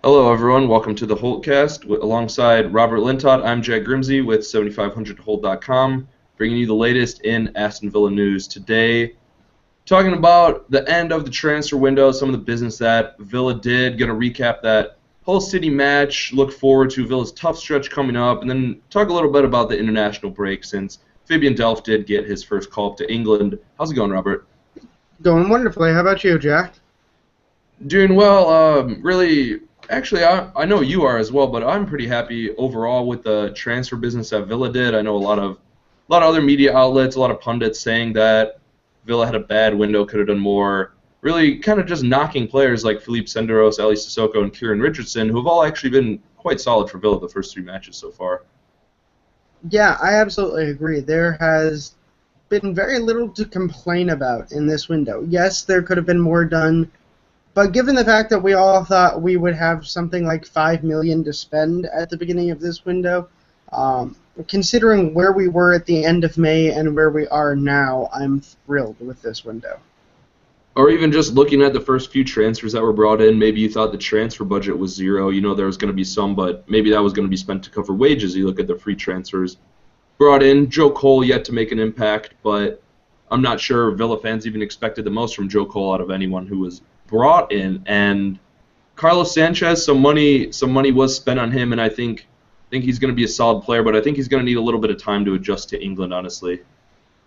Hello, everyone. Welcome to the Holtecast. Alongside Robert Lintott, I'm Jack Grimsey with 7500holt.com, bringing you the latest in Aston Villa news today. Talking about the end of the transfer window, some of the business that Villa did. Going to recap that Hull City match, look forward to Villa's tough stretch coming up, and then talk a little bit about the international break since Fabian Delph did get his first call up to England. How's it going, Robert? Going wonderfully. How about you, Jack? Doing well. Really, actually, I know you are as well, but I'm pretty happy overall with the transfer business that Villa did. I know a lot of other media outlets, a lot of pundits saying that Villa had a bad window, could have done more. Really, kind of just knocking players like Felipe Senderos, Ali Sissoko, and Kieran Richardson, who have all actually been quite solid for Villa the first three matches so far. Yeah, I absolutely agree. There has been very little to complain about in this window. Yes, there could have been more done, but given the fact that we all thought we would have something like $5 million to spend at the beginning of this window, considering where we were at the end of May and where we are now, I'm thrilled with this window. Or even just looking at the first few transfers that were brought in, maybe you thought the transfer budget was zero. You know there was going to be some, but maybe that was going to be spent to cover wages. You look at the free transfers brought in. Joe Cole yet to make an impact, but I'm not sure Villa fans even expected the most from Joe Cole out of anyone who was brought in. And Carlos Sanchez, some money was spent on him, and I think he's going to be a solid player, but I think he's going to need a little bit of time to adjust to England, honestly.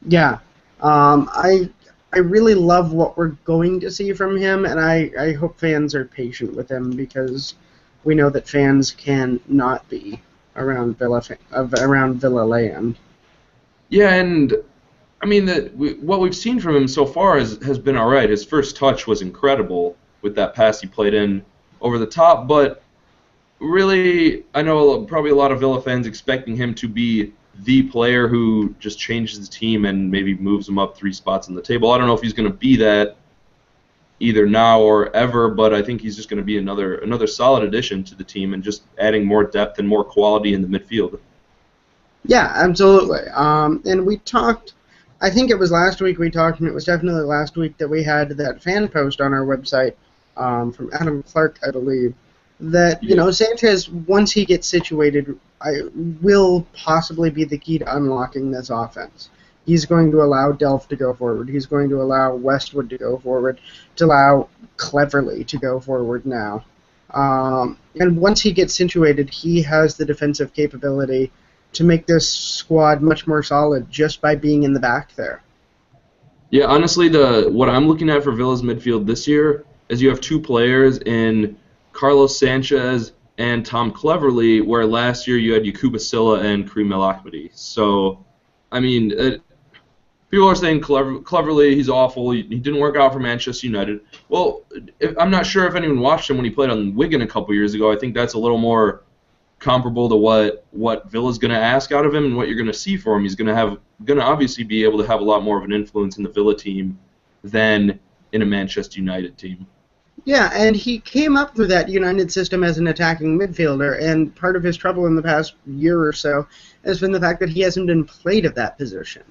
Yeah, I really love what we're going to see from him, and I hope fans are patient with him because we know that fans can not be around Villa land. Yeah, and I mean what we've seen from him so far has been all right. His first touch was incredible with that pass he played in over the top, but really, I know probably a lot of Villa fans expecting him to be the player who just changes the team and maybe moves them up 3 spots on the table. I don't know if he's going to be that either now or ever, but I think he's just going to be another solid addition to the team and just adding more depth and more quality in the midfield. Yeah, absolutely. And we talked, I think it was last week we talked, and it was definitely last week that we had that fan post on our website from Adam Clark, I believe, that, Sanchez, once he gets situated, will possibly be the key to unlocking this offense. He's going to allow Delph to go forward. He's going to allow Westwood to go forward, to allow Cleverley to go forward now. And once he gets situated, he has the defensive capability to make this squad much more solid just by being in the back there. Yeah, honestly, what I'm looking at for Villa's midfield this year is you have 2 players in Carlos Sanchez and Tom Cleverley, where last year you had Yakuba Silla and Karim El Ahmadi. So, I mean, people are saying Cleverley, he's awful. He didn't work out for Manchester United. Well, I'm not sure if anyone watched him when he played on Wigan a couple years ago. I think that's a little more comparable to what Villa's going to ask out of him and what you're going to see for him. He's going to obviously be able to have a lot more of an influence in the Villa team than in a Manchester United team. Yeah, and he came up through that United system as an attacking midfielder, and part of his trouble in the past year or so has been the fact that he hasn't been played at that position.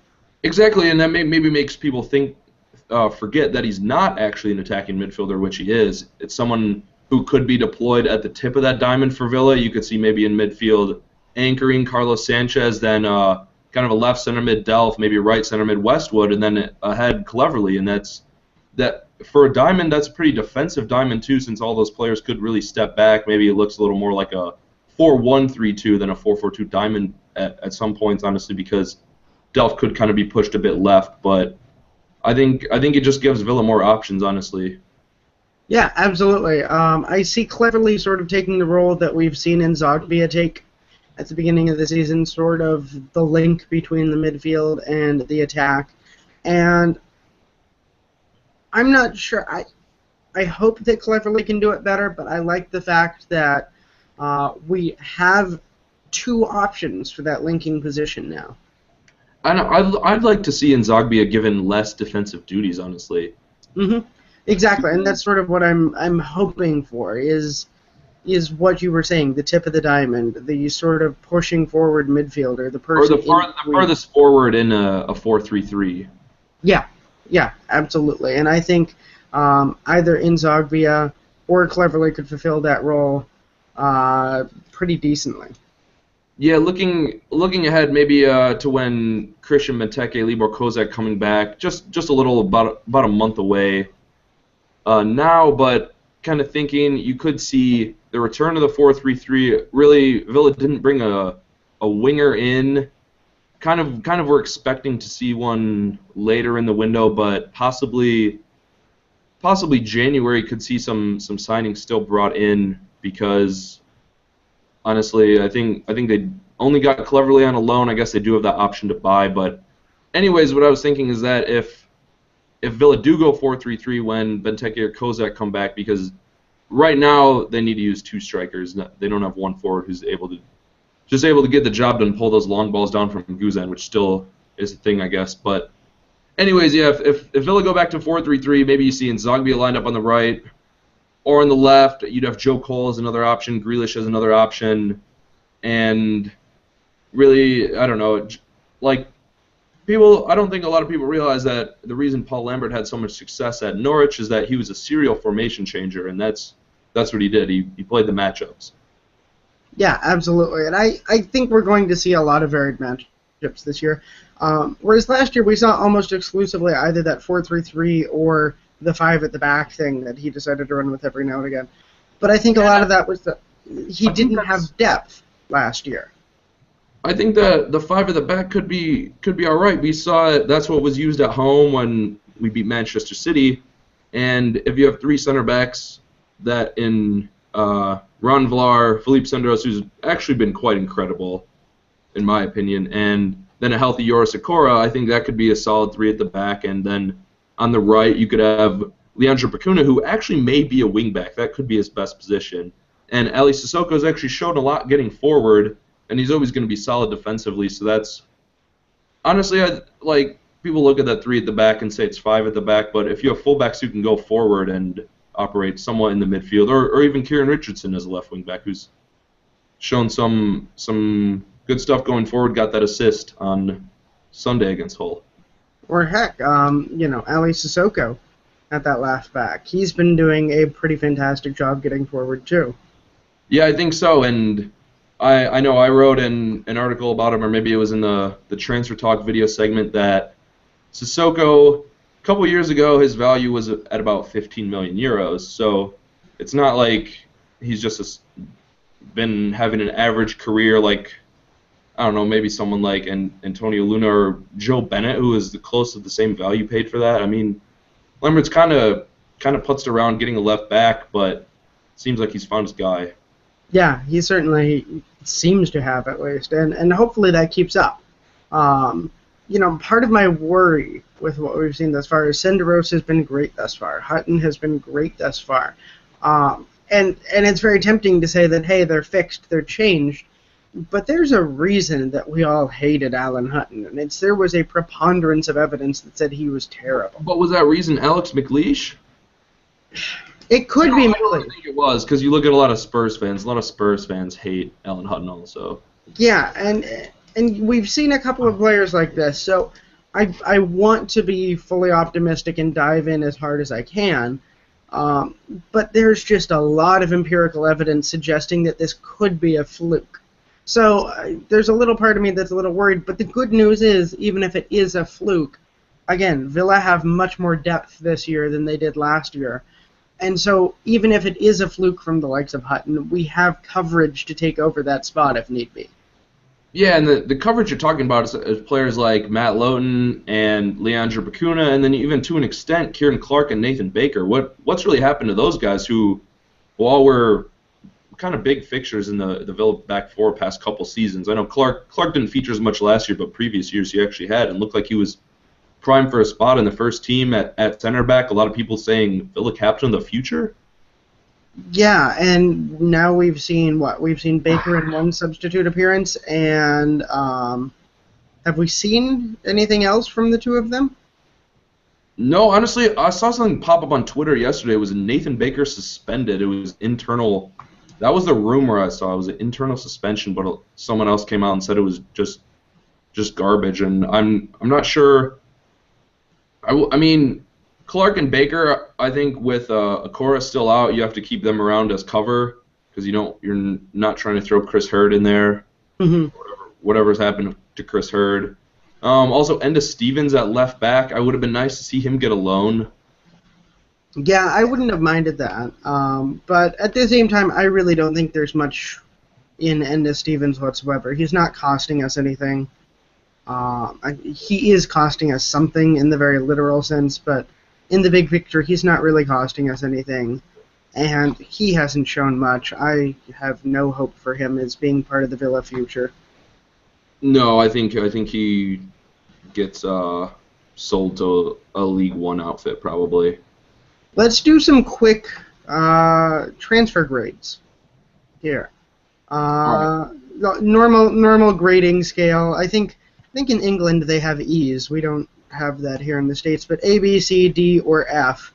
Exactly, and that maybe makes people forget that he's not actually an attacking midfielder, which he is. It's someone who could be deployed at the tip of that diamond for Villa. You could see maybe in midfield anchoring Carlos Sanchez, then kind of a left center mid Delph, maybe a right center mid Westwood, and then ahead Cleverley, and that. For a diamond, that's a pretty defensive diamond, too, since all those players could really step back. Maybe it looks a little more like a 4-1-3-2 than a 4-4-2 diamond at some points, honestly, because Delph could kind of be pushed a bit left. But I think it just gives Villa more options, honestly. Yeah, absolutely. I see Cleverley sort of taking the role that we've seen Nzogbia take at the beginning of the season, sort of the link between the midfield and the attack. And I'm not sure. I hope that Cleverley can do it better, but I like the fact that we have 2 options for that linking position now. I'd like to see Nzogbia given less defensive duties, honestly. Mm-hmm. Exactly, and that's sort of what I'm hoping for is what you were saying, the tip of the diamond, the sort of pushing forward midfielder, the person. Or the furthest forward in a 4-3-3. Yeah, absolutely. And I think either Nzogbia or Cleverley could fulfill that role pretty decently. Yeah, looking ahead, maybe to when Christian Benteke, Libor Kozak coming back, just a little about a month away now, but kind of thinking you could see the return of the 4-3-3. Really, Villa didn't bring a winger in. Kind of we're expecting to see one later in the window, but possibly January could see some signings still brought in because honestly, I think they only got Cleverley on a loan. I guess they do have that option to buy, but anyways, what I was thinking is that if Villa do go 4-3-3 when Benteke or Kozak come back, because right now they need to use two strikers. They don't have one forward who's able to get the job done, pull those long balls down from Guzan, which still is a thing, I guess. But anyways, yeah, if Villa go back to 4-3-3, maybe you see Nzogby lined up on the right, or on the left, you'd have Joe Cole as another option, Grealish as another option, and really, I don't know, like I don't think a lot of people realize that the reason Paul Lambert had so much success at Norwich is that he was a serial formation changer, and that's what he did. He played the matchups. Yeah, absolutely. And I think we're going to see a lot of varied matchups this year. Whereas last year we saw almost exclusively either that 4-3-3 or the 5 at the back thing that he decided to run with every now and again. But I think a lot of that was that he didn't have depth last year. I think that the 5 at the back could be all right. We saw it. That's what was used at home when we beat Manchester City. And if you have 3 center backs that in Ron Vlaar, Philippe Senderos, who's actually been quite incredible, in my opinion, and then a healthy Yoris Ikora, I think that could be a solid 3 at the back. And then on the right, you could have Leandro Bacuna, who actually may be a wingback. That could be his best position. And Ali Sissoko's actually shown a lot getting forward, and he's always going to be solid defensively. So that's honestly, people look at that 3 at the back and say it's 5 at the back, but if you have fullbacks who can go forward and operate somewhat in the midfield, or even Kieran Richardson as a left wing back, who's shown some good stuff going forward, got that assist on Sunday against Hull. Or heck, Ali Sissoko at that left back. He's been doing a pretty fantastic job getting forward too. Yeah, I think so, and I know I wrote an article about him, or maybe it was in the Transfer Talk video segment, that Sissoko, a couple years ago, his value was at about 15 million euros. So it's not like he's just been having an average career like, I don't know, maybe someone like Antonio Luna or Joe Bennett, who is close to the same value paid for that. I mean, Lambert's kind of putzed around getting a left back, but seems like he's found his guy. Yeah, he certainly seems to have, at least, and hopefully that keeps up. Part of my worry with what we've seen thus far is Senderos has been great thus far. Hutton has been great thus far. And it's very tempting to say that, hey, they're fixed, they're changed, but there's a reason that we all hated Alan Hutton, and there was a preponderance of evidence that said he was terrible. But was that reason Alex McLeish? It could be. I don't think it was, because you look at a lot of Spurs fans. A lot of Spurs fans hate Alan Hutton also. Yeah, and we've seen a couple of players like this, so I want to be fully optimistic and dive in as hard as I can. But there's just a lot of empirical evidence suggesting that this could be a fluke. So there's a little part of me that's a little worried, but the good news is, even if it is a fluke, again, Villa have much more depth this year than they did last year. And so even if it is a fluke from the likes of Hutton, we have coverage to take over that spot if need be. Yeah, and the coverage you're talking about is players like Matt Lowton and Leandro Bacuna, and then even to an extent, Kieran Clark and Nathan Baker. What's really happened to those guys who all were kind of big fixtures in the Villa back four past couple seasons? I know Clark didn't feature as much last year, but previous years he actually had, and looked like he was prime for a spot in the first team at center back. A lot of people saying Villa captain of the future. Yeah, and now we've seen Baker in one substitute appearance, and have we seen anything else from the two of them? No, honestly, I saw something pop up on Twitter yesterday. It was Nathan Baker suspended. It was internal. That was the rumor I saw. It was an internal suspension, but someone else came out and said it was just garbage. And I'm not sure. I mean, Clark and Baker, I think with Ikora still out, you have to keep them around as cover. because you're not trying to throw Chris Hurd in there. Hmm. Whatever's happened to Chris Hurd. Also, Enda Stevens at left back. I would have been nice to see him get a loan. Yeah, I wouldn't have minded that. But at the same time, I really don't think there's much in Enda Stevens whatsoever. He's not costing us anything. He is costing us something in the very literal sense, but in the big picture, he's not really costing us anything. And he hasn't shown much. I have no hope for him as being part of the Villa future. No, I think he gets sold to a League One outfit probably. Let's do some quick transfer grades here. Normal grading scale. I think in England they have E's. We don't have that here in the States. But A, B, C, D, or F.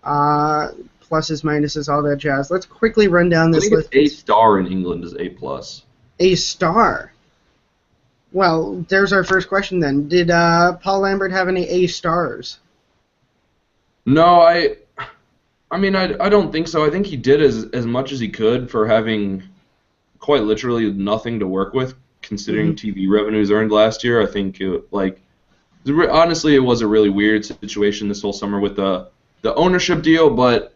Pluses, minuses, all that jazz. Let's quickly run down this list. A star in England is A plus. A star. Well, there's our first question then. Did Paul Lambert have any A stars? No, I don't think so. I think he did as much as he could for having quite literally nothing to work with, considering TV revenues earned last year. I think honestly, it was a really weird situation this whole summer with the ownership deal, but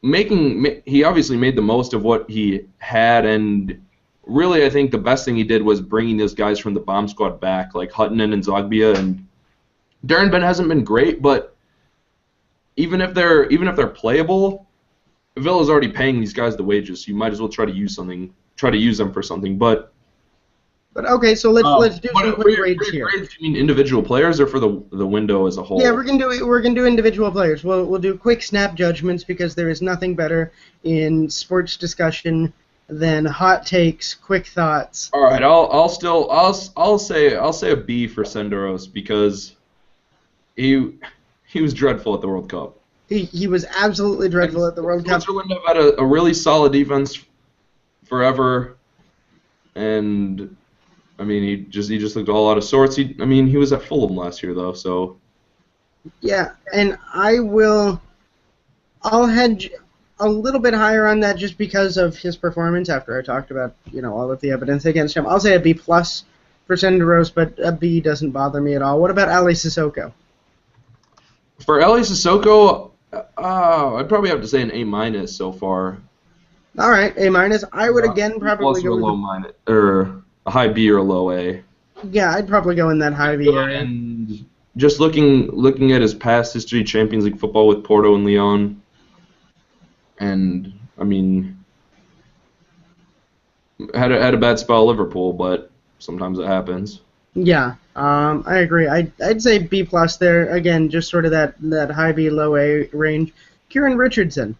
he obviously made the most of what he had, and really I think the best thing he did was bringing those guys from the bomb squad back, like Huttonen and Zogbia, and Darren Ben hasn't been great, but even if they're playable, Villa's already paying these guys the wages, so you might as well try to use them for something. But okay, so let's do some quick grades here. Grades, you mean individual players or for the window as a whole? Yeah, we're gonna do individual players. We'll do quick snap judgments because there is nothing better in sports discussion than hot takes, quick thoughts. All right, I'll say a B for Senderos because he was dreadful at the World Cup. He was absolutely dreadful at the World Cup. Switzerland have had a really solid defense forever, and I mean he just looked all out of sorts. He was at Fulham last year though, so. Yeah, and I'll hedge a little bit higher on that just because of his performance after I talked about all of the evidence against him. I'll say a B plus for Senderos, but a B doesn't bother me at all. What about Ali Sissoko? For Ali Sissoko, I'd probably have to say an A minus so far. All right, A minus. I would again probably go with a low minus, or a high B or a low A. Yeah, I'd probably go in that high B area. And just looking at his past history, Champions League football with Porto and Lyon, and I mean, had a bad spell at Liverpool, but sometimes it happens. Yeah, I agree. I'd say B plus there again, just sort of that high B low A range. Kieran Richardson,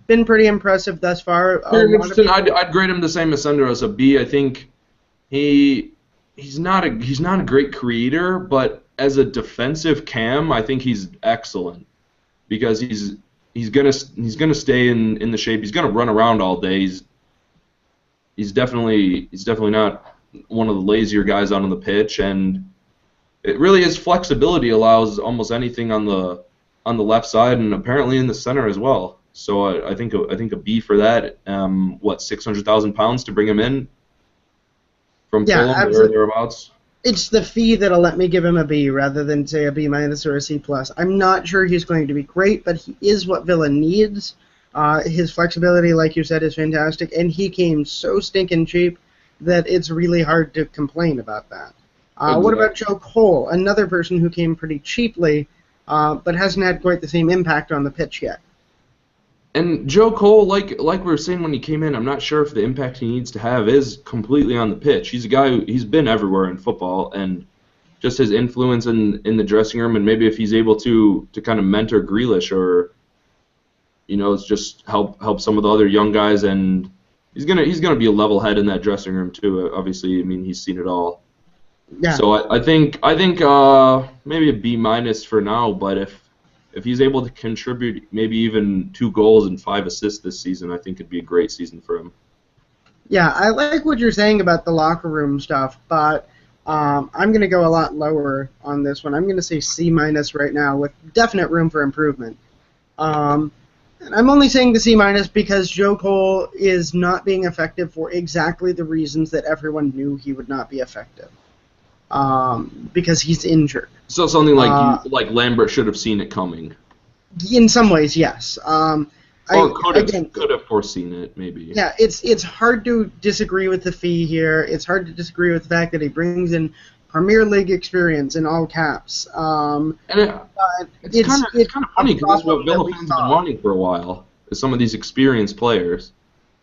been pretty impressive thus far. Kieran Richardson, I'd grade him the same as Senderos, a B. I think he's not a great creator, but as a defensive cam, I think he's excellent because he's gonna stay in the shape. He's gonna run around all day. He's definitely not one of the lazier guys out on the pitch, and it really his flexibility allows almost anything on the left side and apparently in the center as well. So I think a B for that. £600,000 to bring him in from Fulham or thereabouts. It's the fee that'll let me give him a B rather than say a B minus or a C plus. I'm not sure he's going to be great, but he is what Villa needs. His flexibility, like you said, is fantastic, and he came so stinking cheap that it's really hard to complain about that. What about Joe Cole, another person who came pretty cheaply, but hasn't had quite the same impact on the pitch yet? And Joe Cole, like we were saying when he came in, I'm not sure if the impact he needs to have is completely on the pitch. He's a guy he's been everywhere in football, and just his influence in the dressing room, and maybe if he's able to kind of mentor Grealish or it's just help some of the other young guys, and he's gonna be a level head in that dressing room too. Obviously, I mean he's seen it all. Yeah. So I think maybe a B minus for now, but if he's able to contribute maybe even 2 goals and 5 assists this season, I think it'd be a great season for him. Yeah, I like what you're saying about the locker room stuff, but I'm going to go a lot lower on this one. I'm going to say C minus right now with definite room for improvement. And I'm only saying the C- because Joe Cole is not being effective for exactly the reasons that everyone knew he would not be effective. Because he's injured. So something like Lambert should have seen it coming. In some ways, yes. Or could have foreseen it, maybe. Yeah, it's hard to disagree with the fee here. It's hard to disagree with the fact that he brings in Premier League experience in all caps. It's kind of funny because that's what Villa fans have been wanting for a while, is some of these experienced players.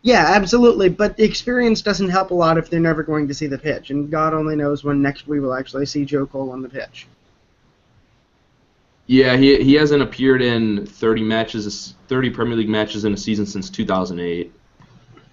Yeah, absolutely, but the experience doesn't help a lot if they're never going to see the pitch, and God only knows when next we will actually see Joe Cole on the pitch. Yeah, he hasn't appeared in 30 Premier League matches in a season since 2008.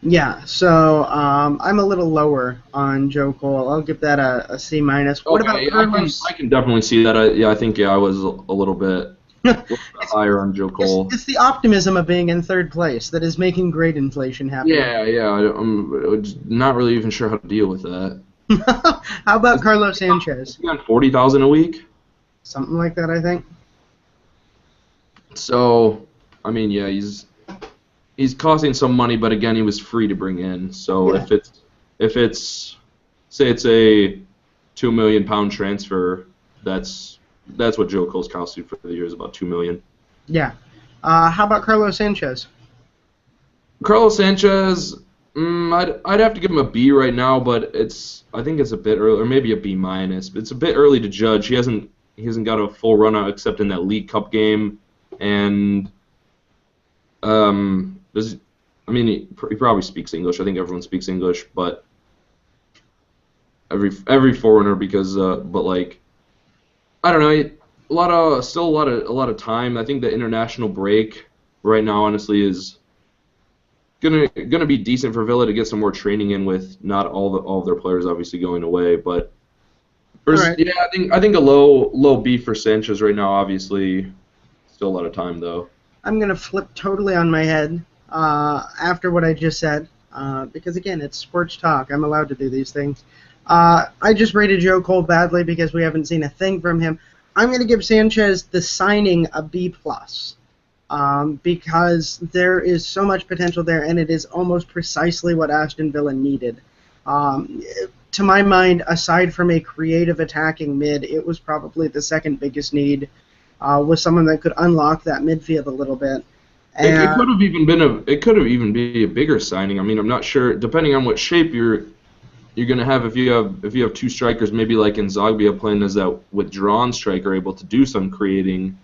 Yeah, so I'm a little lower on Joe Cole. I'll give that a C-. What about Carlos? I can definitely see that. I think I was a little bit higher on Joe Cole. It's the optimism of being in third place that is making grade inflation happen. Yeah. I'm not really even sure how to deal with that. How about Carlos Sanchez? Is he on $40,000 a week? Something like that, I think. So, I mean, yeah, he's costing some money, but again, he was free to bring in. So yeah. if it's say it's a £2 million transfer, that's what Joe Cole's costing for the year, is about $2 million. Yeah. How about Carlos Sanchez? Carlos Sanchez, I'd have to give him a B right now, but I think it's a bit early, or maybe a B-. It's a bit early to judge. He hasn't got a full run out except in that League Cup game, and he probably speaks English. I think everyone speaks English, but every foreigner, because but like, I don't know, still a lot of time. I think the international break right now, honestly, is gonna be decent for Villa to get some more training in, with not all of their players obviously going away. But right. Yeah, I think a low B for Sanchez right now. Obviously, still a lot of time though. I'm gonna flip totally on my head after what I just said, because again, it's sports talk. I'm allowed to do these things. I just rated Joe Cole badly because we haven't seen a thing from him. I'm going to give Sanchez the signing a B+, because there is so much potential there, and it is almost precisely what Aston Villa needed. To my mind, aside from a creative attacking mid, it was probably the second biggest need, was someone that could unlock that midfield a little bit. And it could have even been a bigger signing. I mean, I'm not sure, depending on what shape you're going to have. If you have two strikers, maybe like Inzaghi playing as that withdrawn striker, able to do some creating,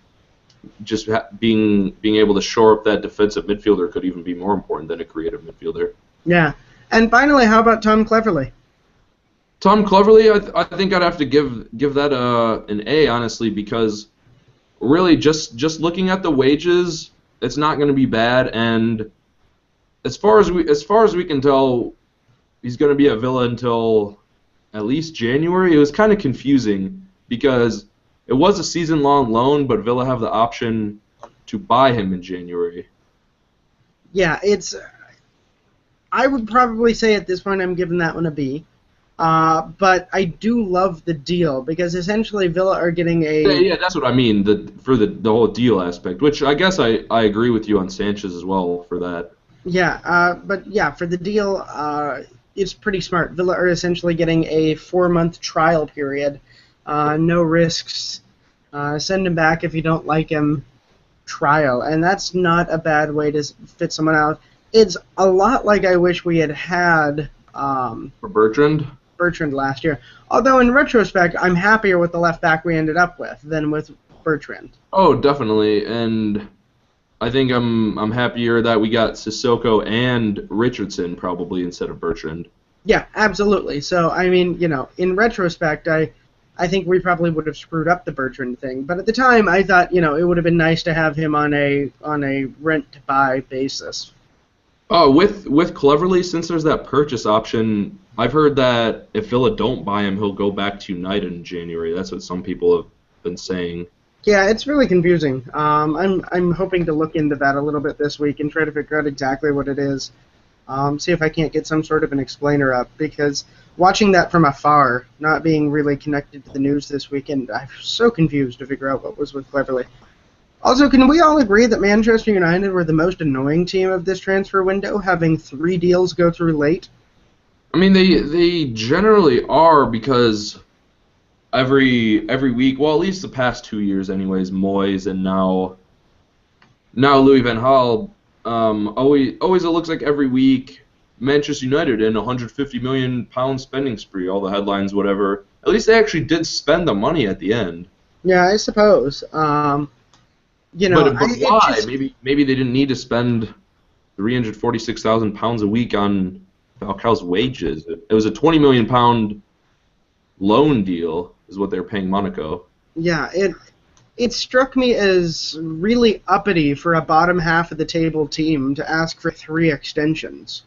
just being able to shore up that defensive midfielder could even be more important than a creative midfielder. Yeah. And finally, how about Tom Cleverley? Tom Cleverley, I think I'd have to give that an A, honestly, because really just looking at the wages, it's not going to be bad, and as far as we can tell, he's going to be at Villa until at least January. It was kind of confusing because it was a season-long loan, but Villa have the option to buy him in January. Yeah, I would probably say at this point I'm giving that one a B. But I do love the deal because essentially Villa are getting a... Yeah, that's what I mean, for the whole deal aspect, which I guess I agree with you on Sanchez as well for that. Yeah, but yeah, for the deal, it's pretty smart. Villa are essentially getting a 4-month trial period, no risks, send him back if you don't like him, trial, and that's not a bad way to fit someone out. It's a lot like I wish we had for Bertrand last year. Although in retrospect, I'm happier with the left back we ended up with than with Bertrand. Oh, definitely, and I think I'm happier that we got Sissoko and Richardson probably instead of Bertrand. Yeah, absolutely. So I mean, in retrospect, I think we probably would have screwed up the Bertrand thing. But at the time, I thought it would have been nice to have him on a rent to buy basis. Oh, with Cleverley, since there's that purchase option, I've heard that if Villa don't buy him, he'll go back to United in January. That's what some people have been saying. Yeah, it's really confusing. I'm hoping to look into that a little bit this week and try to figure out exactly what it is. See if I can't get some sort of an explainer up, because watching that from afar, not being really connected to the news this weekend, I'm so confused to figure out what was with Cleverley. Also, can we all agree that Manchester United were the most annoying team of this transfer window, having 3 deals go through late? I mean, they generally are because every week, well, at least the past 2 years, anyways, Moyes and now Louis van Gaal, always it looks like every week Manchester United in a £150 million spending spree, all the headlines, whatever. At least they actually did spend the money at the end. Yeah, I suppose. But why? Maybe they didn't need to spend £346,000 a week on Falcao's wages. It was a £20 million loan deal, is what they were paying Monaco. Yeah, it struck me as really uppity for a bottom half of the table team to ask for 3 extensions.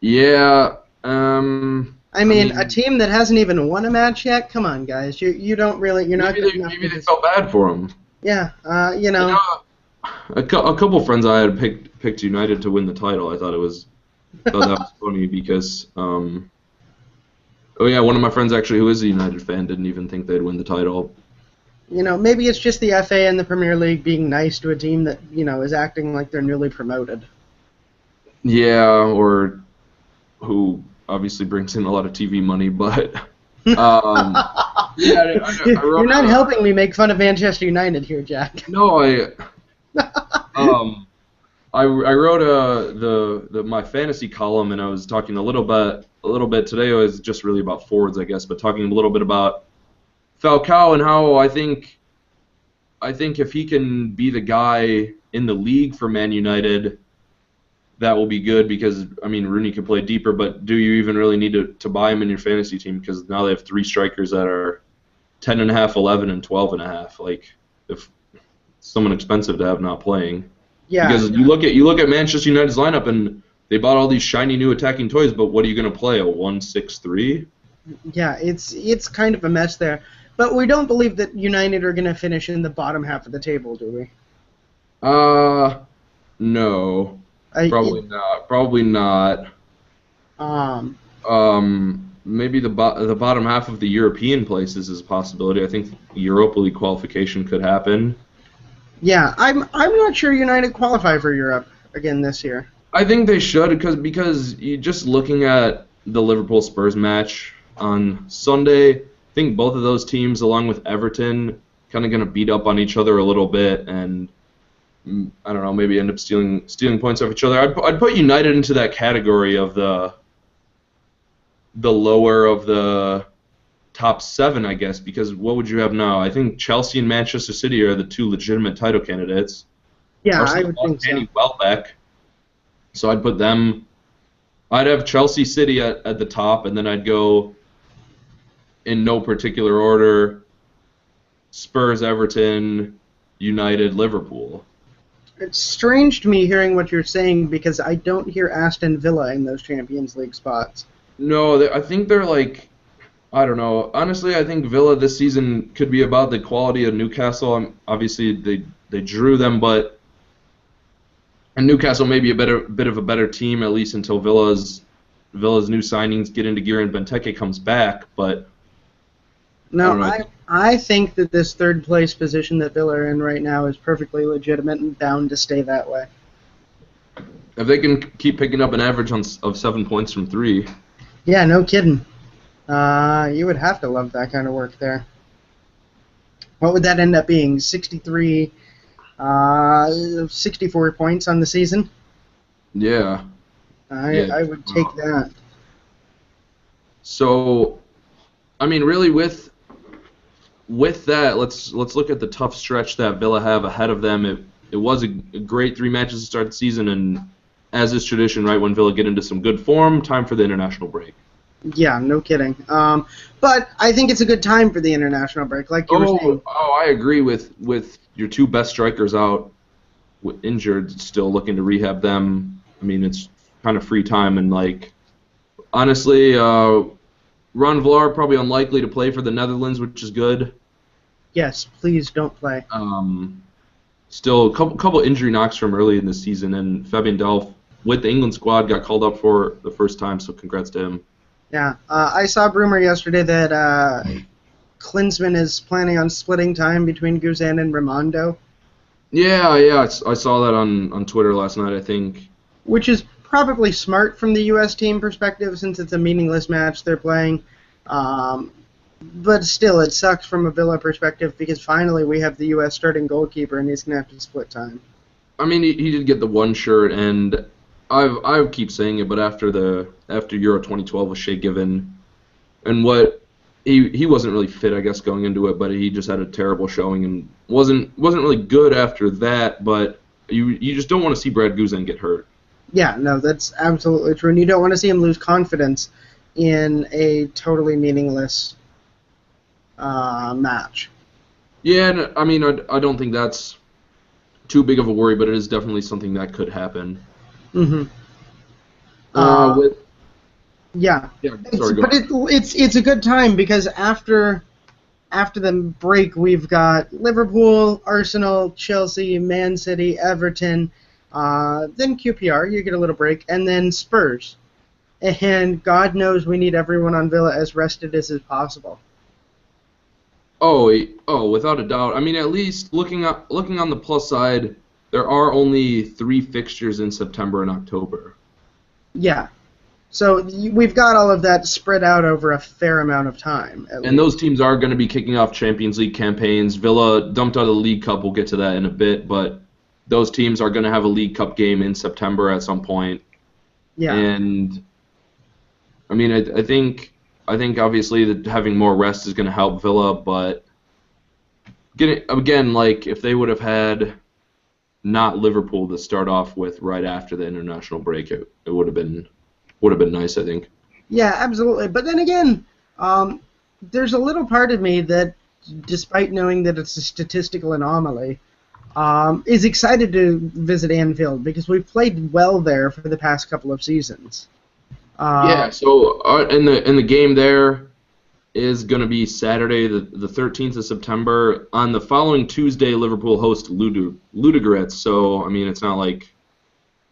Yeah. I mean, a team that hasn't even won a match yet. Come on, guys, you don't really. You're not. Maybe they felt bad for him. Yeah, A couple friends I had picked United to win the title. I thought that was funny because one of my friends actually who is a United fan didn't even think they'd win the title. Maybe it's just the FA and the Premier League being nice to a team that is acting like they're newly promoted. Yeah, or who obviously brings in a lot of TV money, but You're not helping me make fun of Manchester United here, Jack. No, I wrote my fantasy column, and I was talking a little bit today. It was just really about forwards, I guess, but talking a little bit about Falcao and how I think if he can be the guy in the league for Man United, that will be good because, I mean, Rooney can play deeper, but do you even really need to buy him in your fantasy team? Because now they have 3 strikers that are 10.5, 11, and 12.5. Like, if someone expensive to have not playing. Yeah. Because you look at Manchester United's lineup and they bought all these shiny new attacking toys, but what are you going to play? A 1-6-3? Yeah, it's kind of a mess there. But we don't believe that United are going to finish in the bottom half of the table, do we? No. Probably not. Maybe the bottom half of the European places is a possibility. I think Europa League qualification could happen. Yeah, I'm not sure United qualify for Europe again this year. I think they should because you just looking at the Liverpool Spurs match on Sunday, I think both of those teams, along with Everton, kind of going to beat up on each other a little bit and, I don't know, maybe end up stealing points off each other. I'd put United into that category of the lower of the top 7, I guess, because what would you have now? I think Chelsea and Manchester City are the 2 legitimate title candidates. Yeah, Arsenal I would think so. Danny Welbeck. So I'd put them. I'd have Chelsea City at the top, and then I'd go in no particular order: Spurs, Everton, United, Liverpool. It's strange to me hearing what you're saying because I don't hear Aston Villa in those Champions League spots. No, I think they're like, I don't know. Honestly, I think Villa this season could be about the quality of Newcastle. Obviously, they drew them, and Newcastle may be a bit of a better team, at least until Villa's new signings get into gear and Benteke comes back. But no, I think that this third place position that Villa are in right now is perfectly legitimate and bound to stay that way. If they can keep picking up an average of 7 points from 3. Yeah, no kidding. You would have to love that kind of work there. What would that end up being? 64 points on the season? Yeah. I would take that. So, I mean, really, with that, let's look at the tough stretch that Villa have ahead of them. It was a great 3 matches to start the season, and as is tradition, right, when Villa get into some good form, time for the international break. Yeah, no kidding. But I think it's a good time for the international break, like you were saying. Oh, I agree with your 2 best strikers out injured, still looking to rehab them. I mean, it's kind of free time, and, like, honestly, Ron Vlaar probably unlikely to play for the Netherlands, which is good. Yes, please don't play. Still a couple injury knocks from early in the season, and Fabian Delph with the England squad got called up for the first time, so congrats to him. Yeah, I saw a rumor yesterday that Klinsmann is planning on splitting time between Guzan and Raimondo. Yeah, I saw that on Twitter last night, I think. Which is probably smart from the U.S. team perspective, since it's a meaningless match they're playing. But still, it sucks from a Villa perspective, because finally we have the U.S. starting goalkeeper, and he's going to have to split time. I mean, he did get the one shirt, and I keep saying it, but after Euro 2012 with Shea Given, and what he wasn't really fit, I guess, going into it, but he just had a terrible showing and wasn't really good after that. But you just don't want to see Brad Guzan get hurt. Yeah, no, that's absolutely true, and you don't want to see him lose confidence in a totally meaningless match. Yeah, and I mean, I don't think that's too big of a worry, but it is definitely something that could happen. Mm-hmm. Yeah. Sorry, but it's a good time, because after the break we've got Liverpool, Arsenal, Chelsea, Man City, Everton, then QPR, you get a little break, and then Spurs. And God knows we need everyone on Villa as rested as possible. Oh, without a doubt. I mean, at least looking on the plus side, there are only 3 fixtures in September and October. Yeah. So we've got all of that spread out over a fair amount of time. And those teams are going to be kicking off Champions League campaigns. Villa dumped out of the League Cup. We'll get to that in a bit, but those teams are going to have a League Cup game in September at some point. Yeah. And I mean, I think obviously that having more rest is going to help Villa, but like if they would have had not Liverpool to start off with right after the international break, it would have been nice, I think. Yeah, absolutely. But then again, there's a little part of me that, despite knowing that it's a statistical anomaly, is excited to visit Anfield, because we've played well there for the past couple of seasons. Yeah, so in the game there is going to be Saturday, the 13th of September. On the following Tuesday, Liverpool host Ludogorets. So I mean, it's not like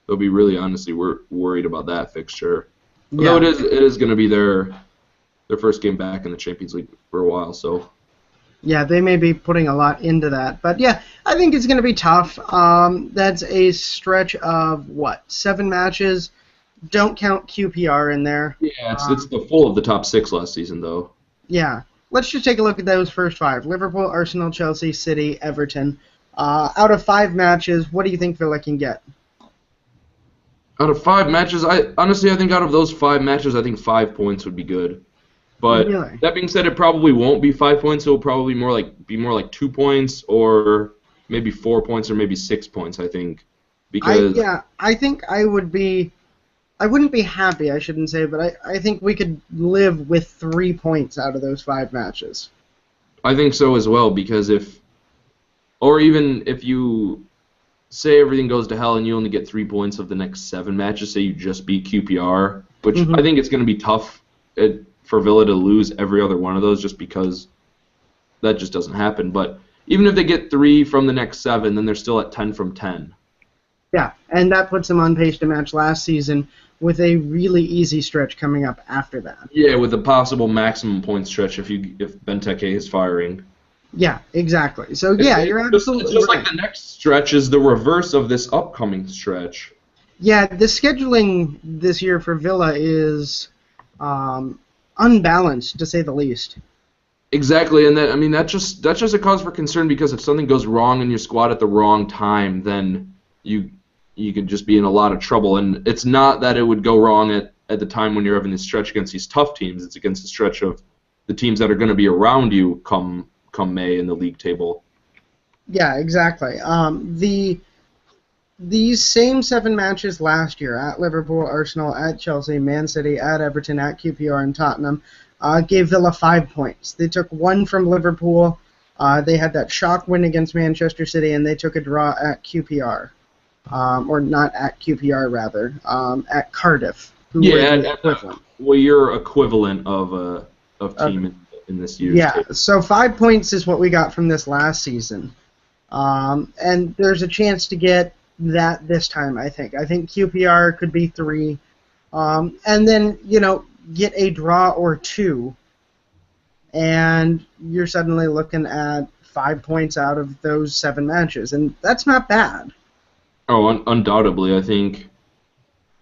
they'll be really honestly worried about that fixture. Yeah. Although it is going to be their first game back in the Champions League for a while. So yeah, they may be putting a lot into that, but yeah, I think it's going to be tough. That's a stretch of 7 matches. Don't count QPR in there. Yeah, it's the full of the top 6 last season, though. Yeah. Let's just take a look at those first 5. Liverpool, Arsenal, Chelsea, City, Everton. Out of 5 matches, what do you think Villa can get? Out of 5 matches, I think out of those 5 matches, I think 5 points would be good. But really? That being said, it probably won't be 5 points. It'll probably be more like 2 points, or maybe 4 points, or maybe 6 points, I think. Because I think I wouldn't be happy, I shouldn't say, but I think we could live with 3 points out of those 5 matches. I think so as well, because even if you say everything goes to hell and you only get 3 points of the next 7 matches, say you just beat QPR, which I think it's going to be tough for Villa to lose every other one of those, just because that just doesn't happen. But even if they get 3 from the next 7, then they're still at 10 from 10. Yeah, and that puts them on pace to match last season, with a really easy stretch coming up after that. Yeah, with a possible maximum point stretch if Benteke is firing. Yeah, exactly. So yeah, you're absolutely It's just right. like the next stretch is the reverse of this upcoming stretch. Yeah, the scheduling this year for Villa is unbalanced, to say the least. Exactly, and that's just a cause for concern, because if something goes wrong in your squad at the wrong time, then you could just be in a lot of trouble. And it's not that it would go wrong at the time when you're having this stretch against these tough teams. It's against the stretch of the teams that are going to be around you come May in the league table. Yeah, exactly. These same 7 matches last year, at Liverpool, Arsenal, at Chelsea, Man City, at Everton, at QPR, and Tottenham, gave Villa 5 points. They took 1 from Liverpool. They had that shock win against Manchester City, and they took a draw at QPR. Or not at QPR, rather, at Cardiff, who were the equivalent. Well, you're equivalent of team in this year's table. So 5 points is what we got from this last season. And there's a chance to get that this time, I think. I think QPR could be 3. And then, get a draw or 2. and you're suddenly looking at 5 points out of those 7 matches, and that's not bad. Oh, undoubtedly, I think.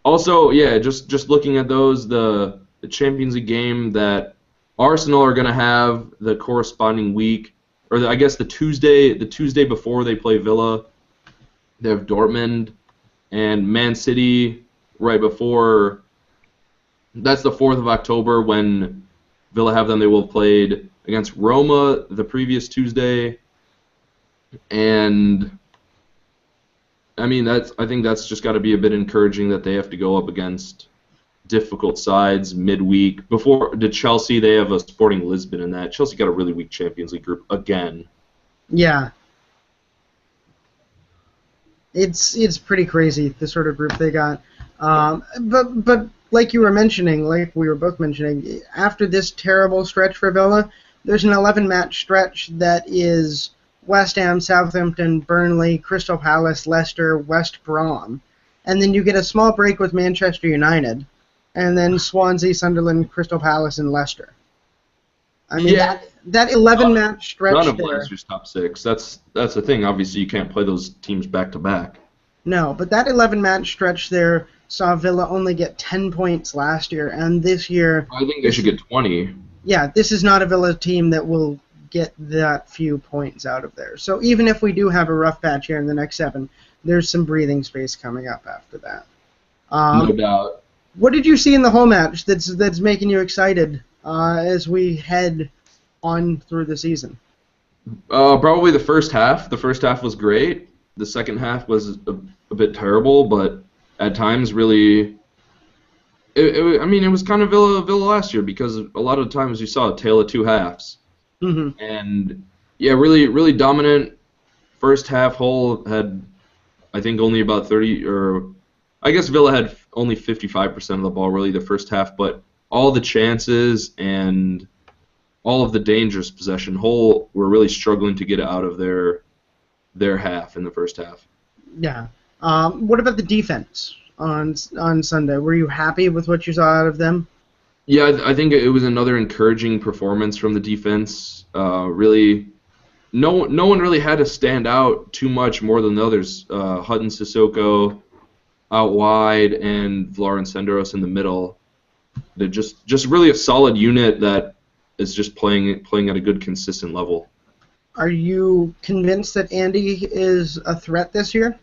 Also, yeah, just looking at those, the Champions League game that Arsenal are going to have the corresponding week, or I guess the Tuesday before they play Villa, they have Dortmund, and Man City right before. That's the 4th of October when Villa have them. They will have played against Roma the previous Tuesday, and I mean I think that's just got to be a bit encouraging that they have to go up against difficult sides midweek. Before to Chelsea, they have a Sporting Lisbon in that. Chelsea got a really weak Champions League group again. Yeah. It's pretty crazy, the sort of group they got. But like you were mentioning, like we were both mentioning, after this terrible stretch for Villa, there's an 11-match stretch that is West Ham, Southampton, Burnley, Crystal Palace, Leicester, West Brom. And then you get a small break with Manchester United, and then Swansea, Sunderland, Crystal Palace, and Leicester. I mean, Yeah. that 11-match stretch None of there. Leicester's top 6. That's the thing. Obviously, you can't play those teams back to back. No, but that 11-match stretch there saw Villa only get 10 points last year, and this year... I think they should get 20. Yeah, this is not a Villa team that will get that few points out of there. So even if we do have a rough patch here in the next 7, there's some breathing space coming up after that. No doubt. What did you see in the whole match that's making you excited as we head on through the season? Probably the first half. The first half was great. The second half was a bit terrible, but at times really... It was kind of Villa last year because a lot of times you saw a tale of two halves. Mm-hmm. And, yeah, really dominant. First half Hull had, I think, only about 30... or I guess Villa had only 55% of the ball, really, the first half, but all the chances and all of the dangerous possession, Hull were really struggling to get out of their half in the first half. Yeah. What about the defense on Sunday? Were you happy with what you saw out of them? Yeah, I think it was another encouraging performance from the defense. Really, no one really had to stand out too much more than the others. Hutton Sissoko out wide and Vlaar Senderos in the middle. They're just really a solid unit that is just playing at a good, consistent level. Are you convinced that Andy is a threat this year?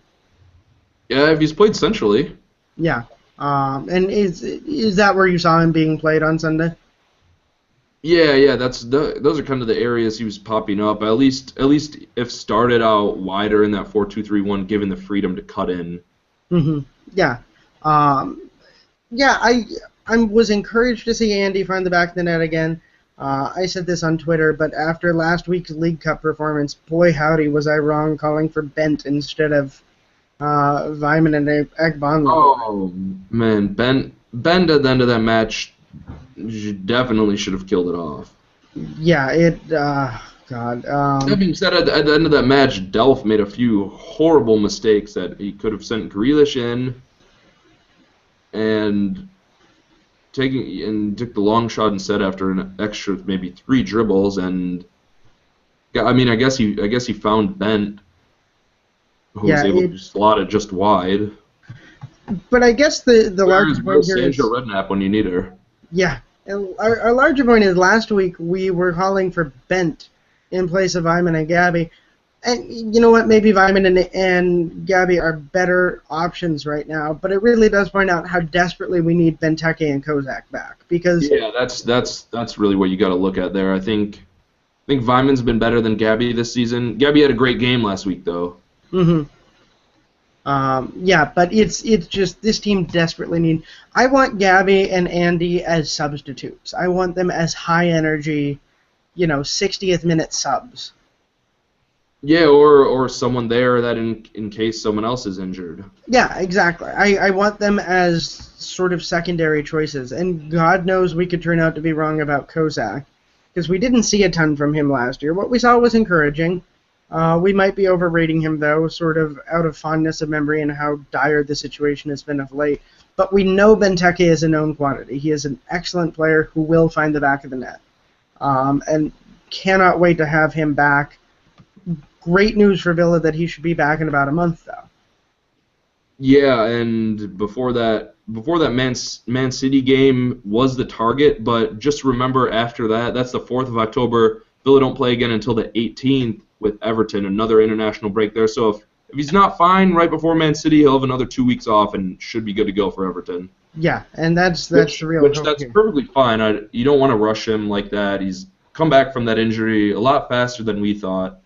Yeah, if he's played centrally. Yeah. And is that where you saw him being played on Sunday? Yeah. Those are kind of the areas he was popping up. At least if started out wider in that 4-2-3-1, given the freedom to cut in. Mm-hmm. Yeah. I was encouraged to see Andy find the back of the net again. I said this on Twitter, but after last week's League Cup performance, boy howdy was I wrong calling for Bent instead of Vyman and Agbanlo. Oh man, Ben at the end of that match definitely should have killed it off. Yeah, God. That being said, at the end of that match, Delph made a few horrible mistakes that he could have sent Grealish in, and took the long shot instead after an extra maybe 3 dribbles, and I guess he found Bent, who was able to slot it just wide. But I guess the larger point here is Sancho Redknapp when you need her. Yeah, our larger point is last week we were calling for Bent in place of Vyman and Gabby. And you know what? Maybe Vyman and Gabby are better options right now, but it really does point out how desperately we need Benteke and Kozak back. Because that's really what you got to look at there. I think Vyman's been better than Gabby this season. Gabby had a great game last week, though. Mm-hmm. Yeah, but it's just this team desperately need. I want Gabby and Andy as substitutes. I want them as high energy, 60th minute subs. Yeah, or someone there that in case someone else is injured. Yeah, exactly. I want them as sort of secondary choices, and God knows we could turn out to be wrong about Kozak, because we didn't see a ton from him last year. What we saw was encouraging. We might be overrating him, though, sort of out of fondness of memory and how dire the situation has been of late. But we know Benteke is a known quantity. He is an excellent player who will find the back of the net. and cannot wait to have him back. Great news for Villa that he should be back in about a month, though. Yeah, and before that Man City game was the target, but just remember after that, that's the 4th of October. Villa don't play again until the 18th with Everton, another international break there. So if he's not fine right before Man City, he'll have another 2 weeks off and should be good to go for Everton. Yeah, and that's the real hope that's here. perfectly fine. You don't want to rush him like that. He's come back from that injury a lot faster than we thought,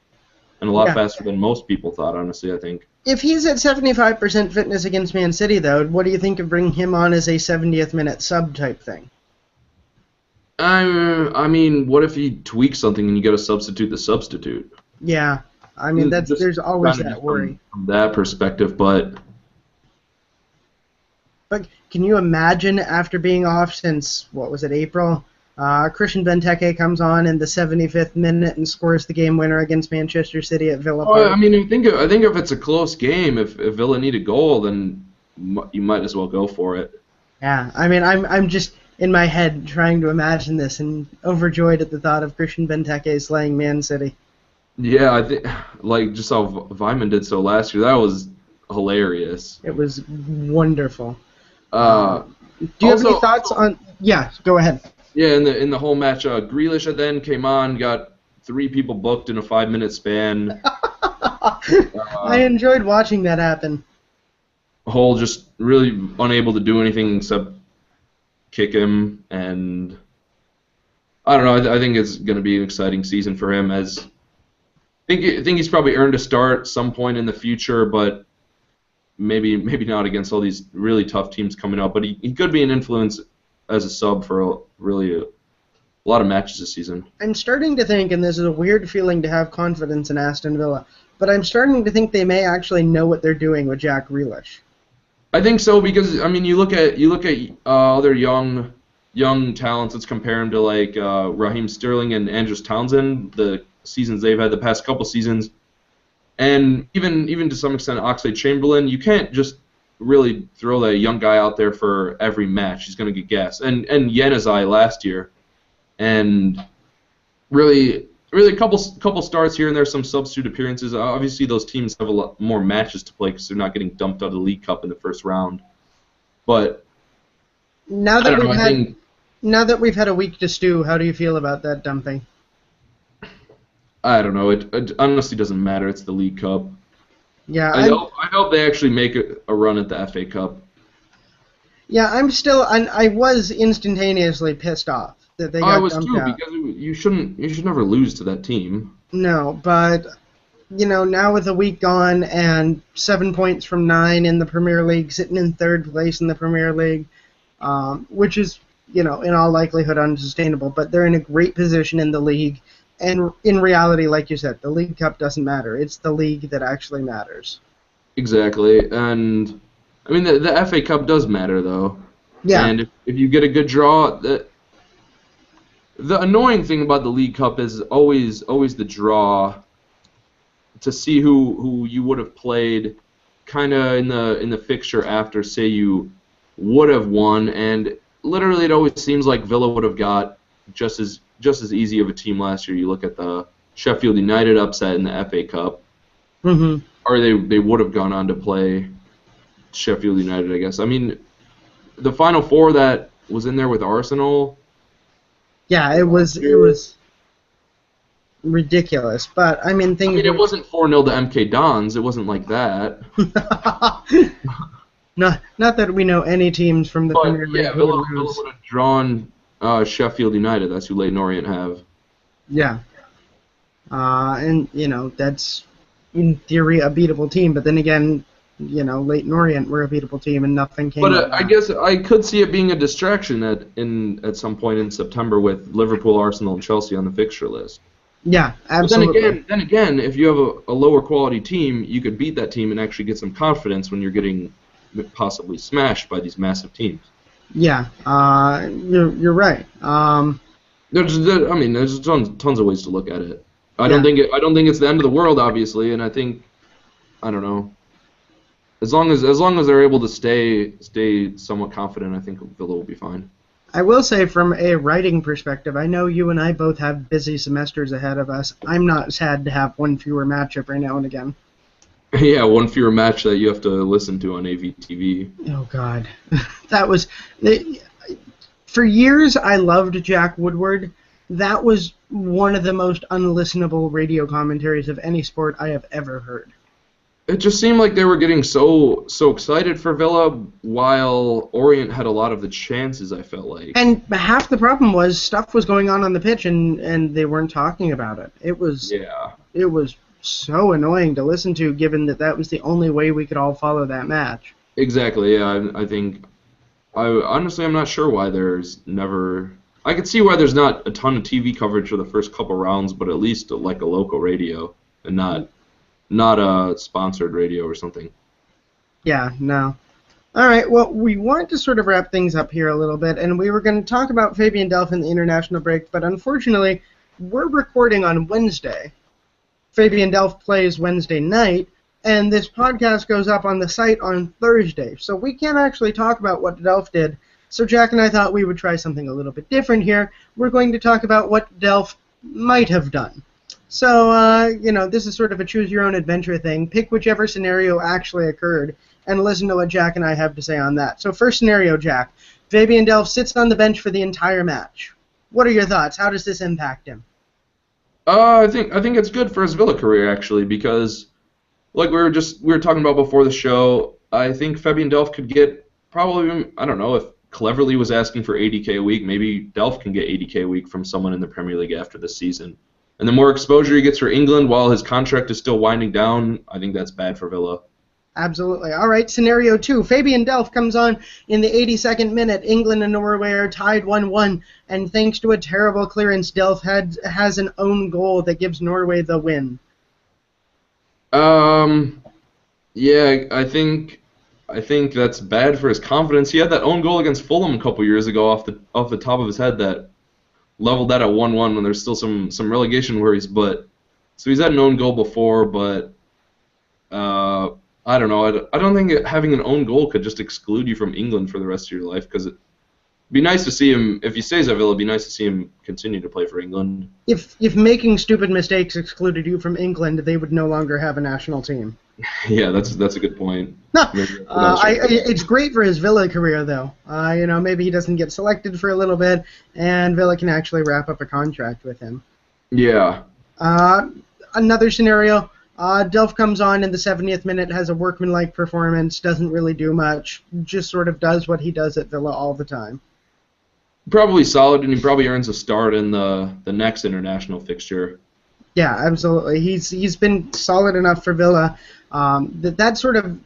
and a lot faster than most people thought, honestly, I think. If he's at 75% fitness against Man City, though, what do you think of bringing him on as a 70th minute sub type thing? I mean, what if he tweaks something and you got to substitute the substitute? Yeah, I mean, there's always that worry. From that perspective, but can you imagine after being off since, what was it, April? Christian Benteke comes on in the 75th minute and scores the game winner against Manchester City at Villa Park. I mean, I think if it's a close game, if Villa need a goal, then you might as well go for it. Yeah, I mean, I'm just in my head trying to imagine this and overjoyed at the thought of Christian Benteke slaying Man City. Yeah, I think like just how Vyman did so last year, that was hilarious. It was wonderful. Do you have any thoughts on? Yeah, go ahead. Yeah, in the whole match, Grealish at the end came on, got 3 people booked in a 5-minute span. I enjoyed watching that happen. Hull just really unable to do anything except kick him, and I don't know. I think it's going to be an exciting season for him. I think he's probably earned a start some point in the future, but maybe not against all these really tough teams coming up. But he could be an influence as a sub for a lot of matches this season. I'm starting to think, and this is a weird feeling to have confidence in Aston Villa, but I'm starting to think they may actually know what they're doing with Jack Grealish. I think so because I mean you look at other young talents. Let's compare him to like Raheem Sterling and Andrews Townsend, the seasons they've had the past couple seasons, and even to some extent Oxlade-Chamberlain. You can't just really throw that young guy out there for every match. He's going to get gas. And Januzaj last year, and really a couple starts here and there, some substitute appearances. Obviously, those teams have a lot more matches to play because they're not getting dumped out of the League Cup in the first round. But now that we've had a week to stew, how do you feel about that dumping? I don't know. It honestly doesn't matter. It's the League Cup. Yeah, I hope they actually make a run at the FA Cup. Yeah, I was instantaneously pissed off that they got dumped out. I was too, because you should never lose to that team. No, but now with a week gone and 7 points from 9 in the Premier League, sitting in 3rd place in the Premier League, which is in all likelihood unsustainable. But they're in a great position in the league. And in reality, like you said, the League Cup doesn't matter. It's the league that actually matters. Exactly. And, I mean, the FA Cup does matter, though. Yeah. And if you get a good draw, the annoying thing about the League Cup is always the draw to see who you would have played kind of in the fixture after, say, you would have won. And literally it always seems like Villa would have got just as easy of a team last year. You look at the Sheffield United upset in the FA Cup, or they would have gone on to play Sheffield United, I guess. I mean, the Final Four that was in there with Arsenal. Yeah, it was ridiculous. But I mean, it wasn't 4-0 to MK Dons. It wasn't like that. Not that we know any teams from the Premier League. Yeah, Villa would have drawn Sheffield United. That's who Leyton Orient have. Yeah. And, that's, in theory, a beatable team. But then again, Leyton Orient were a beatable team and nothing came of that. I guess I could see it being a distraction at some point in September with Liverpool, Arsenal, and Chelsea on the fixture list. Yeah, absolutely. But then again, if you have a lower quality team, you could beat that team and actually get some confidence when you're getting possibly smashed by these massive teams. Yeah, you're right. There's tons of ways to look at it. I don't think it's the end of the world, obviously, and I think, I don't know. As long as they're able to stay somewhat confident, I think Villa will be fine. I will say from a writing perspective, I know you and I both have busy semesters ahead of us. I'm not sad to have one fewer match every now and again. Yeah, one fewer match that you have to listen to on AVTV. Oh, God. That was... For years, I loved Jack Woodward. That was one of the most unlistenable radio commentaries of any sport I have ever heard. It just seemed like they were getting so excited for Villa, while Orient had a lot of the chances, I felt like. And half the problem was stuff was going on the pitch, and they weren't talking about it. It was so annoying to listen to, given that was the only way we could all follow that match. Exactly, yeah. Honestly, I'm not sure why there's never... I could see why there's not a ton of TV coverage for the first couple rounds, but at least like a local radio, and not a sponsored radio or something. Yeah, no. All right, well, we want to sort of wrap things up here a little bit, and we were going to talk about Fabian Delph in the international break, but unfortunately, we're recording on Wednesday. Fabian Delph plays Wednesday night, and this podcast goes up on the site on Thursday, so we can't actually talk about what Delph did. So Jack and I thought we would try something a little bit different here. We're going to talk about what Delph might have done. So, this is sort of a choose-your-own-adventure thing. Pick whichever scenario actually occurred, and listen to what Jack and I have to say on that. So first scenario, Jack. Fabian Delph sits on the bench for the entire match. What are your thoughts? How does this impact him? I think it's good for his Villa career, actually, because, like we were talking about before the show, I think Fabian Delph could get probably, I don't know, if Cleverley was asking for 80K a week, maybe Delph can get 80K a week from someone in the Premier League after this season. And the more exposure he gets for England while his contract is still winding down, I think that's bad for Villa. Absolutely. All right, scenario 2. Fabian Delph comes on in the 82nd minute. England and Norway are tied 1-1, and thanks to a terrible clearance, Delph has an own goal that gives Norway the win. Yeah, I think that's bad for his confidence. He had that own goal against Fulham a couple years ago off the top of his head that leveled that at 1-1 when there's still some relegation worries. But so he's had an own goal before, but I don't know. I don't think having an own goal could just exclude you from England for the rest of your life, because it'd be nice to see him, if he stays at Villa, it'd be nice to see him continue to play for England. If making stupid mistakes excluded you from England, they would no longer have a national team. Yeah, that's a good point. No, it's great for his Villa career, though. Maybe he doesn't get selected for a little bit, and Villa can actually wrap up a contract with him. Yeah. Another scenario, Delph comes on in the 70th minute, has a workmanlike performance, doesn't really do much, just sort of does what he does at Villa all the time. Probably solid, and he probably earns a start in the next international fixture. Yeah, absolutely. He's been solid enough for Villa. That sort of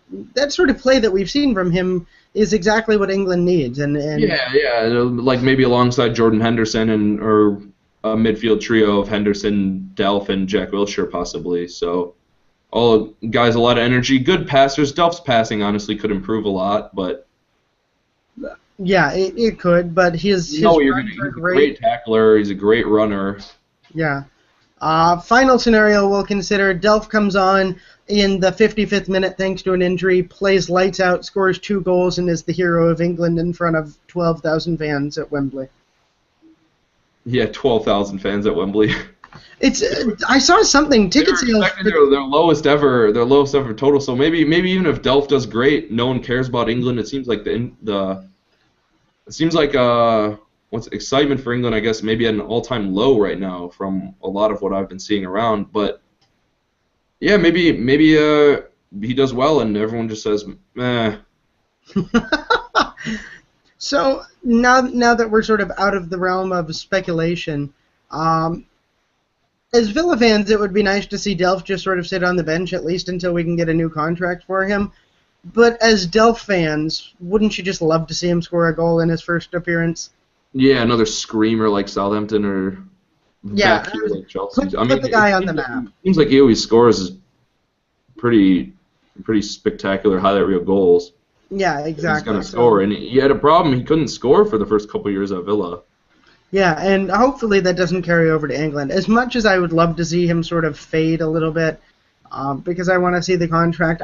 play that we've seen from him is exactly what England needs. And yeah, like maybe alongside Jordan Henderson or a midfield trio of Henderson, Delph, and Jack Wilshere possibly. So all guys, a lot of energy, good passers. Delph's passing honestly could improve a lot, but yeah, it could. But his he's a great tackler. He's a great runner. Yeah. Final scenario we'll consider, Delph comes on in the 55th minute thanks to an injury, plays lights out, scores 2 goals, and is the hero of England in front of 12,000 fans at Wembley. Yeah, 12,000 fans at Wembley. I saw something, ticket sales... Their lowest ever total, so maybe even if Delph does great, no one cares about England. It seems like what's excitement for England, I guess, maybe at an all-time low right now from a lot of what I've been seeing around. But yeah, maybe he does well, and everyone just says, meh. So now that we're sort of out of the realm of speculation, as Villa fans, it would be nice to see Delph just sort of sit on the bench at least until we can get a new contract for him. But as Delph fans, wouldn't you just love to see him score a goal in his first appearance? Yeah, another screamer like Southampton or back here like Chelsea. Put the guy on the map. Seems like he always scores pretty spectacular highlight reel goals. Yeah, exactly. He's going to score, and he had a problem. He couldn't score for the first couple of years at Villa. Yeah, and hopefully that doesn't carry over to England. As much as I would love to see him sort of fade a little bit, because I want to see the contract,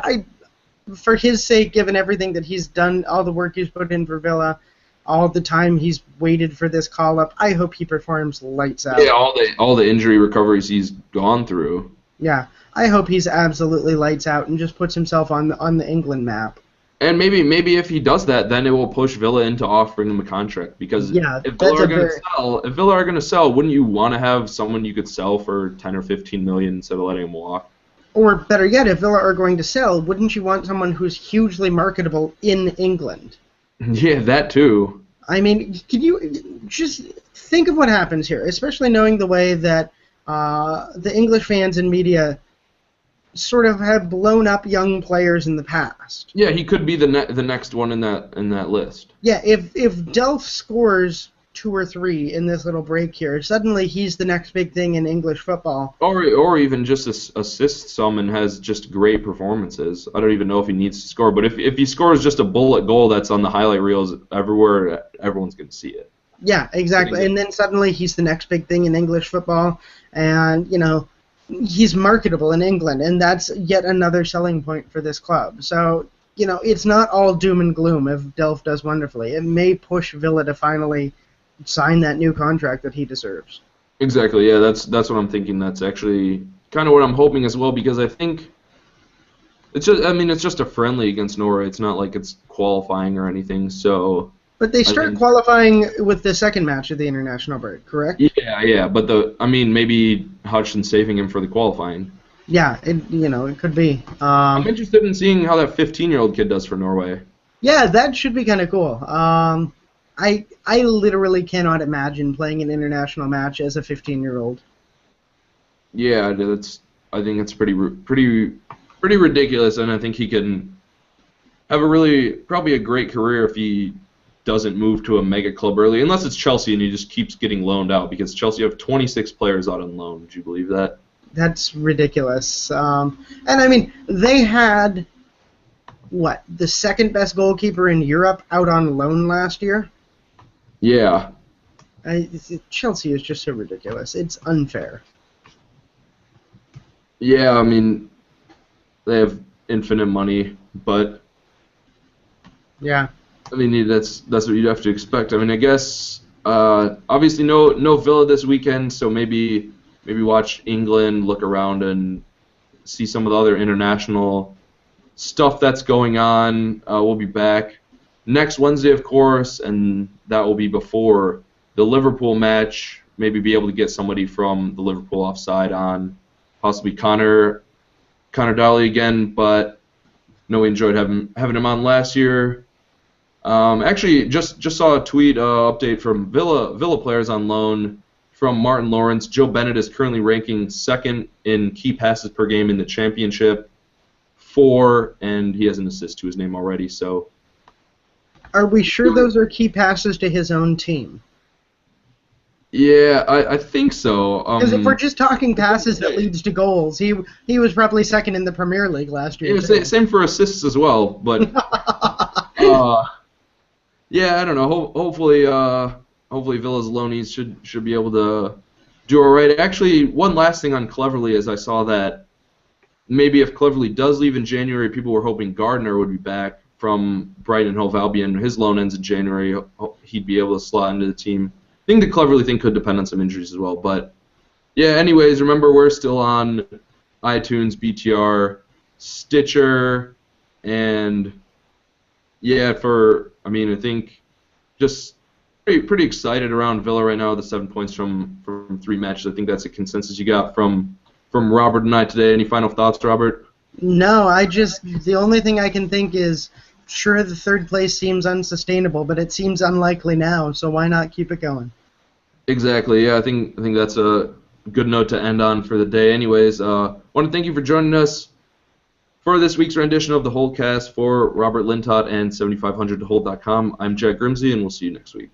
for his sake, given everything that he's done, all the work he's put in for Villa, all the time he's waited for this call-up. I hope he performs lights out. Yeah, all the injury recoveries he's gone through. Yeah, I hope he's absolutely lights out and just puts himself on the England map. And maybe if he does that, then it will push Villa into offering him a contract. Because if Villa are going to sell, wouldn't you want to have someone you could sell for 10 or 15 million instead of letting him walk? Or better yet, if Villa are going to sell, wouldn't you want someone who's hugely marketable in England? Yeah, that too. I mean, can you just think of what happens here, especially knowing the way that the English fans and media sort of have blown up young players in the past. Yeah, he could be the next one in that list. Yeah, if Delph scores 2 or 3 in this little break here, suddenly he's the next big thing in English football. Or even just assists some and has just great performances. I don't even know if he needs to score, but if he scores just a bullet goal that's on the highlight reels everywhere, everyone's going to see it. Yeah, exactly. And then suddenly he's the next big thing in English football, and he's marketable in England, and that's yet another selling point for this club. So, it's not all doom and gloom if Delph does wonderfully. It may push Villa to finally sign that new contract that he deserves. Exactly, yeah, that's what I'm thinking. That's actually kind of what I'm hoping as well, because I think it's just a friendly against Norway. It's not like it's qualifying or anything, so... But they start qualifying with the second match of the international break, correct? Yeah, but maybe Hodgson's saving him for the qualifying. Yeah, it could be. I'm interested in seeing how that 15-year-old kid does for Norway. Yeah, that should be kind of cool. I literally cannot imagine playing an international match as a 15-year-old. Yeah, I think it's pretty ridiculous, and I think he can have probably a great career if he doesn't move to a mega club early, unless it's Chelsea and he just keeps getting loaned out, because Chelsea have 26 players out on loan. Would you believe that? That's ridiculous. And I mean, they had, the second best goalkeeper in Europe out on loan last year? Yeah. Chelsea is just so ridiculous. It's unfair. Yeah, I mean, they have infinite money, but... Yeah. I mean, that's what you'd have to expect. I mean, I guess obviously no Villa this weekend, so maybe watch England, look around, and see some of the other international stuff that's going on. We'll be back next Wednesday, of course, and that will be before the Liverpool match. Maybe be able to get somebody from the Liverpool offside on, possibly Connor Dowley again, but we enjoyed having him on last year. Actually, just saw a tweet update from Villa players on loan from Martin Lawrence. Joe Bennett is currently ranking second in key passes per game in the championship, 4, and he has an assist to his name already. So, are we sure those are key passes to his own team? Yeah, I think so. Because if we're just talking passes that leads to goals, he was probably second in the Premier League last year. Yeah, same for assists as well, but. Yeah, I don't know. Hopefully Villa's loanies should be able to do all right. Actually, one last thing on Cleverley is I saw that maybe if Cleverley does leave in January, people were hoping Gardner would be back from Brighton and Hove Albion. His loan ends in January. He'd be able to slot into the team. I think the Cleverley thing could depend on some injuries as well. But yeah, anyways, remember we're still on iTunes, BTR, Stitcher, and yeah, I think just pretty excited around Villa right now. The 7 points from 3 matches. I think that's a consensus you got from Robert and I today. Any final thoughts, Robert? No, the only thing I can think is, sure, the third place seems unsustainable, but it seems unlikely now, so why not keep it going? Exactly, yeah, I think that's a good note to end on for the day. Anyways, I want to thank you for joining us for this week's rendition of the Holtecast. For Robert Lintott and 7500tohold.com, I'm Jack Grimsey, and we'll see you next week.